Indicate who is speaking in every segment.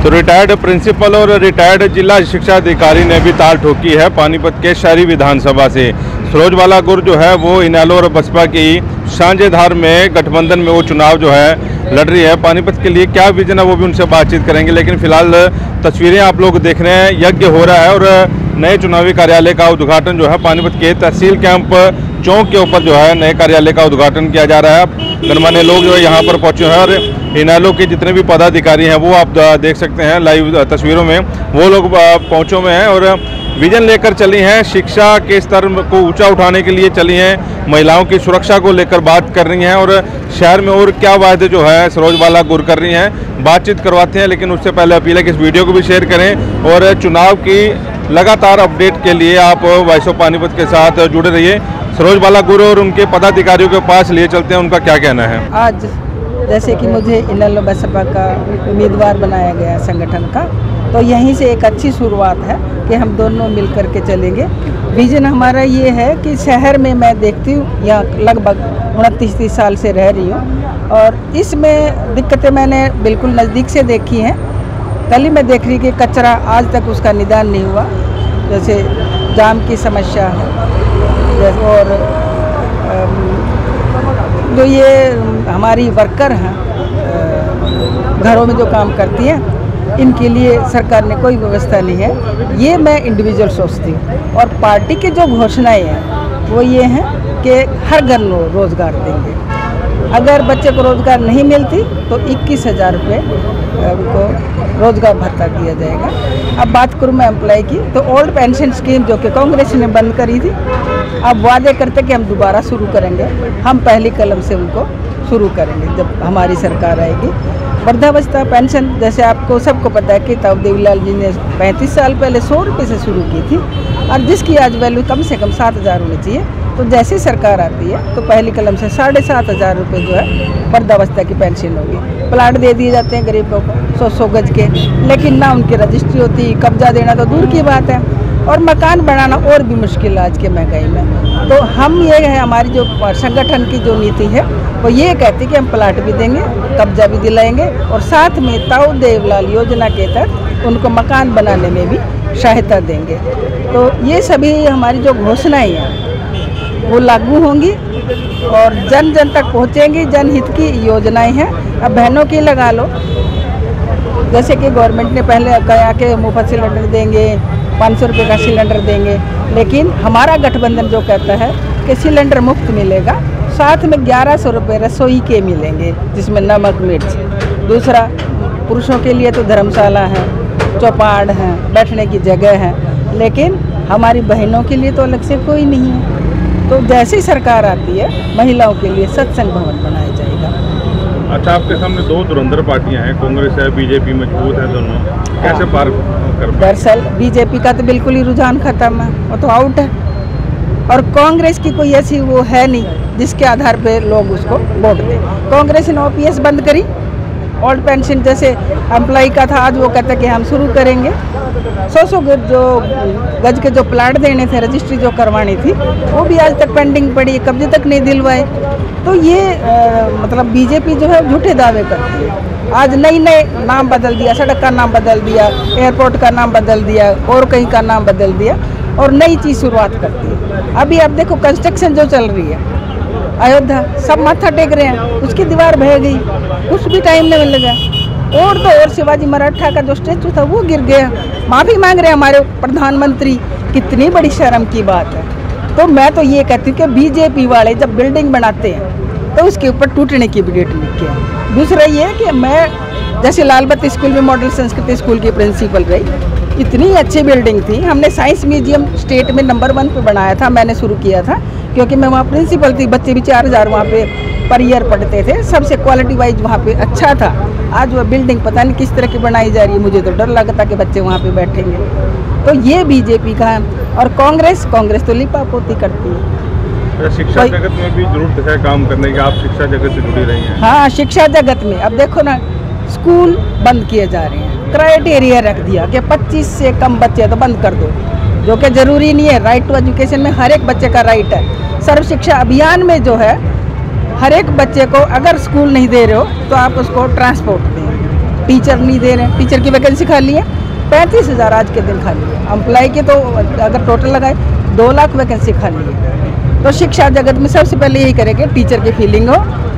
Speaker 1: तो retired principal और retired जिला शिक्षा अधिकारी ने भी ताल ठोकी है पानीपत के शहरी विधानसभा से। सरोजबाला गुर जो है वो इनेलो और बसपा की साझेदार में गठबंधन में वो चुनाव जो है लड़ रही है। पानीपत के लिए क्या विजन है वो भी उनसे बातचीत करेंगे, लेकिन फिलहाल तस्वीरें आप लोग देख रहे हैं, यज्ञ हो रहा है और नए चुनावी कार्यालय का उद्घाटन जो है पानीपत के तहसील कैंप चौक के ऊपर जो है नए कार्यालय का उद्घाटन किया जा रहा है। गणमान्य लोग जो है यहाँ पर पहुंचे हैं और इनेलो के जितने भी पदाधिकारी हैं वो आप देख सकते हैं लाइव तस्वीरों में, वो लोग पहुंचे हुए हैं और विजन लेकर चली हैं। शिक्षा के स्तर को ऊंचा उठाने के लिए चली हैं, महिलाओं की सुरक्षा को लेकर बात कर रही हैं और शहर में और क्या वादे जो है सरोजबाला गुर कर रही हैं, बातचीत करवाते हैं। लेकिन उससे पहले अपील है कि इस वीडियो को भी शेयर करें और चुनाव की लगातार अपडेट के लिए आप वॉइस ऑफ पानीपत के साथ जुड़े रहिए। सरोजबाला गुर और उनके पदाधिकारियों के पास लिए चलते हैं, उनका क्या कहना है।
Speaker 2: आज जैसे कि मुझे इनेलो बसपा का उम्मीदवार बनाया गया संगठन का, तो यहीं से एक अच्छी शुरुआत है कि हम दोनों मिल कर के चलेंगे। विजन हमारा ये है कि शहर में मैं देखती हूँ, यहाँ लगभग 29-30 साल से रह रही हूँ और इसमें दिक्कतें मैंने बिल्कुल नज़दीक से देखी हैं। कल ही मैं देख रही कि कचरा आज तक उसका निदान नहीं हुआ, जैसे जाम की समस्या है और जो ये हमारी वर्कर हैं घरों में जो काम करती हैं, इनके लिए सरकार ने कोई व्यवस्था नहीं है। ये मैं इंडिविजुअल सोचती हूँ। और पार्टी की जो घोषणाएं हैं वो ये हैं कि हर घर को रोज़गार देंगे। अगर बच्चे को रोज़गार नहीं मिलती तो 21,000 रुपये उनको रोज़गार भत्ता दिया जाएगा। अब बात करूँ मैं एम्प्लॉय की, तो ओल्ड पेंशन स्कीम जो कि कांग्रेस ने बंद करी थी, अब वादे करते कि हम दोबारा शुरू करेंगे। हम पहली कलम से उनको शुरू करेंगे जब हमारी सरकार आएगी। वृद्धावस्था पेंशन जैसे आपको सबको पता है कि तब देवीलाल जी ने 35 साल पहले 100 रुपये से शुरू की थी और जिसकी आज वैल्यू कम से कम 7,000 होनी चाहिए। तो जैसी सरकार आती है तो पहली कलम से 7,500 रुपये जो है वृद्धावस्था की पेंशन होगी। प्लाट दे दिए जाते हैं गरीबों को 100-100 गज के, लेकिन ना उनकी रजिस्ट्री होती, कब्जा देना तो दूर की बात है और मकान बनाना और भी मुश्किल आज के महंगाई में। तो हम ये है, हमारी जो संगठन की जो नीति है वो ये कहती है कि हम प्लाट भी देंगे, कब्जा भी दिलाएंगे और साथ में ताऊ देवलाल योजना के तहत उनको मकान बनाने में भी सहायता देंगे। तो ये सभी हमारी जो घोषणाएँ हैं वो लागू होंगी और जन जन तक पहुँचेंगी। जनहित की योजनाएं हैं। अब बहनों की लगा लो, जैसे कि गवर्नमेंट ने पहले कहा कि मुफ्त सिलेंडर देंगे, 500 रुपये का सिलेंडर देंगे, लेकिन हमारा गठबंधन जो कहता है कि सिलेंडर मुफ्त मिलेगा, साथ में 1100 रुपये रसोई के मिलेंगे जिसमें नमक मिर्च। दूसरा, पुरुषों के लिए तो धर्मशाला है, चौपाड़ है, बैठने की जगह है, लेकिन हमारी बहनों के लिए तो अलग से कोई नहीं है। तो जैसी सरकार आती है महिलाओं के लिए सत्संग भवन बनाया जाएगा।
Speaker 1: अच्छा, आपके सामने दो धुरंधर पार्टियां हैं, कांग्रेस है, बीजेपी मजबूत है, दोनों कैसे पार कर?
Speaker 2: दरअसल बीजेपी का तो बिल्कुल ही रुझान खत्म है, वो तो आउट है और कांग्रेस की कोई ऐसी वो है नहीं जिसके आधार पे लोग उसको वोट दें। कांग्रेस ने OPS बंद करी, ओल्ड पेंशन जैसे एम्प्लॉय का था, आज वो कहता है कि हम शुरू करेंगे। 100 जो गज के जो प्लाट देने थे, रजिस्ट्री जो करवानी थी, वो भी आज तक पेंडिंग पड़ी, कब्जे तक नहीं दिलवाए। तो ये मतलब बीजेपी जो है झूठे दावे करती है। आज नई नाम बदल दिया, सड़क का नाम बदल दिया, एयरपोर्ट का नाम बदल दिया और कहीं का नाम बदल दिया और नई चीज़ शुरुआत करती है। अभी आप देखो कंस्ट्रक्शन जो चल रही है अयोध्या, सब माथा टेक रहे हैं, उसकी दीवार बह गई, कुछ भी टाइम नहीं लगा। और तो और शिवाजी मराठा का जो स्टेचू था वो गिर गया, माफ़ी मांग रहे हैं हमारे प्रधानमंत्री। कितनी बड़ी शर्म की बात है। तो मैं तो ये कहती हूँ कि बीजेपी वाले जब बिल्डिंग बनाते हैं तो उसके ऊपर टूटने की भी डेट लिख के। दूसरा ये है कि मैं जैसे लालबत्ती स्कूल में मॉडल संस्कृति स्कूल की प्रिंसिपल रही, इतनी अच्छी बिल्डिंग थी। हमने साइंस म्यूजियम स्टेट में नंबर 1 पे बनाया था, मैंने शुरू किया था क्योंकि मैं वहाँ प्रिंसिपल थी। बच्चे भी 4000 वहाँ पे पर ईयर पढ़ते थे, सबसे क्वालिटी वाइज वहाँ पे अच्छा था। आज वह बिल्डिंग पता नहीं किस तरह की बनाई जा रही है, मुझे तो डर लगता कि बच्चे वहाँ पे बैठेंगे। तो ये बीजेपी का है। और कांग्रेस तो लिपापोती करती है।
Speaker 1: शिक्षा जगत में भी जरूरत है काम करने की, आप शिक्षा जगत से जुड़ी रही हैं।
Speaker 2: हाँ, शिक्षा जगत में अब देखो ना, स्कूल बंद किए जा रहे हैं, क्राइटेरिया रख दिया कि 25 से कम बच्चे तो बंद कर दो, जो कि ज़रूरी नहीं है। राइट टू एजुकेशन में हर एक बच्चे का राइट है। सर्व शिक्षा अभियान में जो है हर एक बच्चे को अगर स्कूल नहीं दे रहे हो तो आप उसको ट्रांसपोर्ट दें। टीचर नहीं दे रहे हैं, टीचर की वैकेंसी खाली है, 35,000 आज के दिन खाली है। अम्प्लाई के तो अगर टोटल लगाए 2 लाख वैकेंसी खाली है। तो शिक्षा जगत में सबसे पहले यही करें कि टीचर की फीलिंग हो,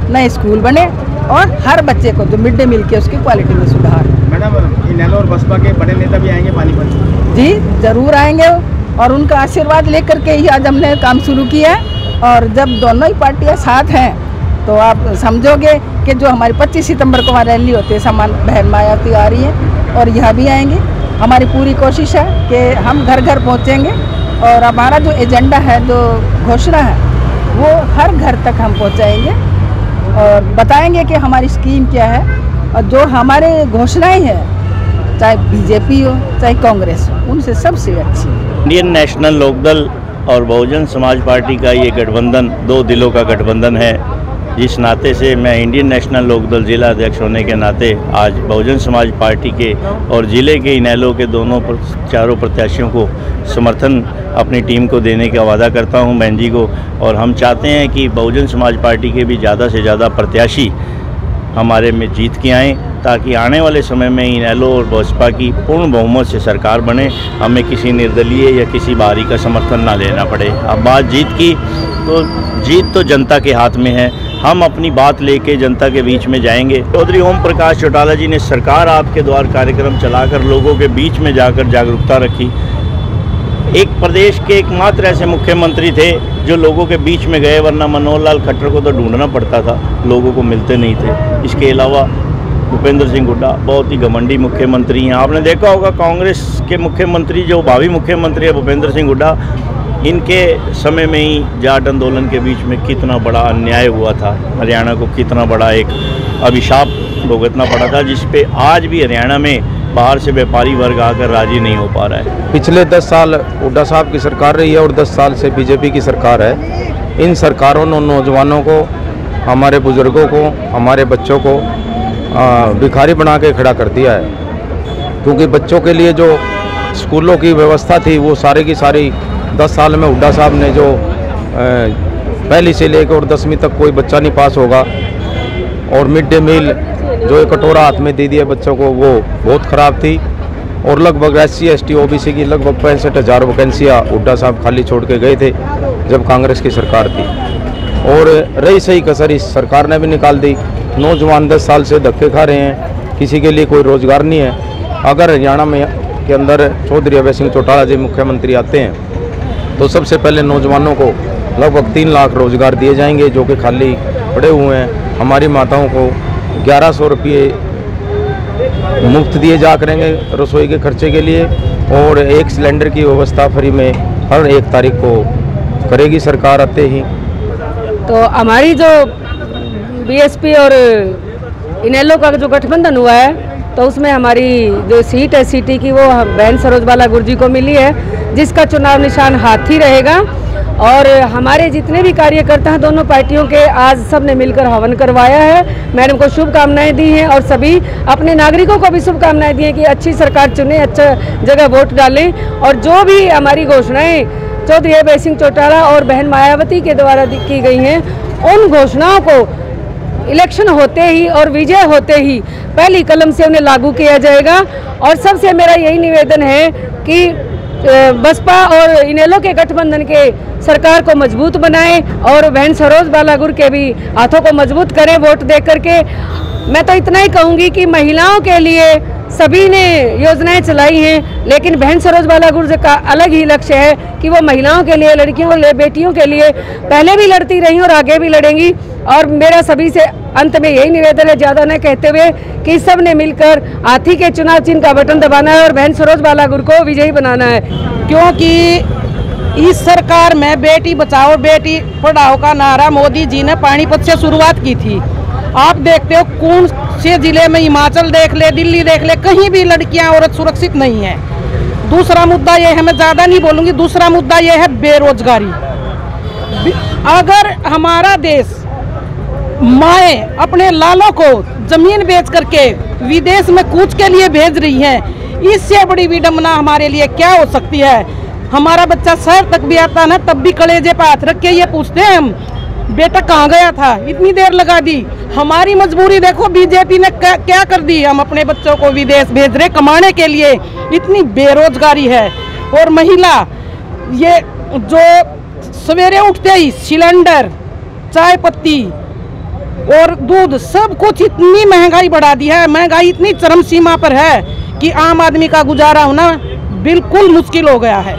Speaker 2: नए स्कूल बने और हर बच्चे को जो मिड डे मील की उसकी क्वालिटी में सुधार।
Speaker 3: मैडम, इनेलो और बसपा के बड़े नेता भी आएंगे पानीपत?
Speaker 2: जी ज़रूर आएंगे और उनका आशीर्वाद लेकर के ही आज हमने काम शुरू किया है। और जब दोनों ही पार्टियां साथ हैं तो आप समझोगे कि जो हमारी 25 सितंबर को वहाँ रैली होती है, समान बहन मायावती आ रही है और यहाँ भी आएंगे। हमारी पूरी कोशिश है कि हम घर घर पहुँचेंगे और हमारा जो एजेंडा है, जो घोषणा है, वो हर घर तक हम पहुँचाएंगे और बताएंगे कि हमारी स्कीम क्या है। और जो हमारे घोषणाएँ हैं, चाहे बीजेपी हो चाहे कांग्रेस हो, उनसे सबसे अच्छी
Speaker 4: इंडियन नेशनल लोकदल और बहुजन समाज पार्टी का ये गठबंधन 2 दिलों का गठबंधन है। जिस नाते से मैं इंडियन नेशनल लोकदल जिला अध्यक्ष होने के नाते आज बहुजन समाज पार्टी के और ज़िले के इनेलो के चारों प्रत्याशियों को समर्थन अपनी टीम को देने का वादा करता हूं बहन जी को। और हम चाहते हैं कि बहुजन समाज पार्टी के भी ज़्यादा से ज़्यादा प्रत्याशी हमारे में जीत के आएँ, ताकि आने वाले समय में इनेलो और बसपा की पूर्ण बहुमत से सरकार बने। हमें किसी निर्दलीय या किसी बाहरी का समर्थन ना लेना पड़े। अब बात जीत की, तो जीत तो जनता के हाथ में है। हम अपनी बात लेके जनता के बीच में जाएंगे। चौधरी ओम प्रकाश चौटाला जी ने सरकार आपके द्वार कार्यक्रम चलाकर लोगों के बीच में जाकर जागरूकता रखी। एक प्रदेश के एकमात्र ऐसे मुख्यमंत्री थे जो लोगों के बीच में गए, वरना मनोहर लाल खट्टर को तो ढूंढना पड़ता था, लोगों को मिलते नहीं थे। इसके अलावा भूपेंद्र सिंह हुड्डा बहुत ही घमंडी मुख्यमंत्री हैं। आपने देखा होगा कांग्रेस के मुख्यमंत्री, जो भावी मुख्यमंत्री है भूपेंद्र सिंह हुड्डा, इनके समय में ही जाट आंदोलन के बीच में कितना बड़ा अन्याय हुआ था, हरियाणा को कितना बड़ा एक अभिशाप भुगतना पड़ा था, जिस पे आज भी हरियाणा में बाहर से व्यापारी वर्ग आकर राजी नहीं हो पा रहा है।
Speaker 5: पिछले 10 साल हुड्डा साहब की सरकार रही है और 10 साल से बीजेपी की सरकार है। इन सरकारों ने नौजवानों को, हमारे बुजुर्गों को, हमारे बच्चों को भिखारी बना के खड़ा कर दिया है। क्योंकि बच्चों के लिए जो स्कूलों की व्यवस्था थी वो सारी की सारी 10 साल में हुड्डा साहब ने जो पहली से लेकर और 10वीं तक कोई बच्चा नहीं पास होगा। और मिड डे मील जो एक कटोरा हाथ में दे दिया बच्चों को, वो बहुत ख़राब थी। और लगभग SC ST OBC की लगभग 65,000 वैकेंसियाँ हुड्डा साहब खाली छोड़ के गए थे जब कांग्रेस की सरकार थी। और रही सही कसर इस सरकार ने भी निकाल दी। नौजवान 10 साल से धक्के खा रहे हैं, किसी के लिए कोई रोज़गार नहीं है। अगर हरियाणा में के अंदर चौधरी अभय सिंह चौटाला जी मुख्यमंत्री आते हैं तो सबसे पहले नौजवानों को लगभग 3 लाख रोज़गार दिए जाएंगे जो कि खाली पड़े हुए हैं। हमारी माताओं को 1100 रुपये मुफ्त दिए जा करेंगे रसोई के खर्चे के लिए। और 1 सिलेंडर की व्यवस्था फ्री में हर 1 तारीख को करेगी सरकार आते ही।
Speaker 6: तो हमारी जो BSP और इनेलो का जो गठबंधन हुआ है, तो उसमें हमारी जो सीट है सिटी की, वो बहन सरोज बाला गुरजी को मिली है, जिसका चुनाव निशान हाथी रहेगा। और हमारे जितने भी कार्यकर्ता हैं दोनों पार्टियों के, आज सब ने मिलकर हवन करवाया है। मैडम को शुभकामनाएं दी हैं और सभी अपने नागरिकों को भी शुभकामनाएं दी हैं कि अच्छी सरकार चुने, अच्छा जगह वोट डालें। और जो भी हमारी घोषणाएं चौधरी अभय सिंह चौटाला और बहन मायावती के द्वारा की गई हैं, उन घोषणाओं को इलेक्शन होते ही और विजय होते ही पहली कलम से उन्हें लागू किया जाएगा। और सबसे मेरा यही निवेदन है कि बसपा और इनेलो के गठबंधन के सरकार को मजबूत बनाएं और बहन सरोज बाला गुर के भी हाथों को मजबूत करें वोट दे करके। मैं तो इतना ही कहूँगी कि महिलाओं के लिए सभी ने योजनाएं चलाई हैं, लेकिन बहन सरोज बाला गुर का अलग ही लक्ष्य है कि वो महिलाओं के लिए, लड़कियों के लिए, बेटियों के लिए पहले भी लड़ती रही और आगे भी लड़ेंगी। और मेरा सभी से अंत में यही निवेदन है, ज़्यादा न कहते हुए, कि सब ने मिलकर हाथी के चुनाव चिन्ह का बटन दबाना है और बहन सरोज बाला गुर को विजयी बनाना है।
Speaker 2: क्योंकि इस सरकार में बेटी बचाओ बेटी पढ़ाओ का नारा मोदी जी ने पानीपत से शुरुआत की थी। आप देखते हो कौन से जिले में, हिमाचल देख ले, दिल्ली देख ले, कहीं भी लड़कियां औरत सुरक्षित नहीं है। दूसरा मुद्दा यह है, मैं ज़्यादा नहीं बोलूँगी, दूसरा मुद्दा यह है बेरोजगारी। अगर हमारा देश माए अपने लालों को जमीन बेच करके विदेश में कूच के लिए भेज रही हैं, इससे बड़ी विडम्बना हमारे लिए क्या हो सकती है। हमारा बच्चा शहर तक भी आता है ना, तब भी कलेजे पे हाथ रख के ये पूछते हैं हम,
Speaker 7: बेटा कहाँ गया था, इतनी देर लगा दी। हमारी मजबूरी देखो बीजेपी ने क्या कर दी। हम अपने बच्चों को विदेश भेज रहे कमाने के लिए, इतनी बेरोजगारी है। और महिला ये जो सवेरे उठते ही सिलेंडर, चाय पत्ती और दूध सब कुछ इतनी महंगाई बढ़ा दी है। महंगाई इतनी चरम सीमा पर है कि आम आदमी का गुजारा होना बिल्कुल मुश्किल हो गया है।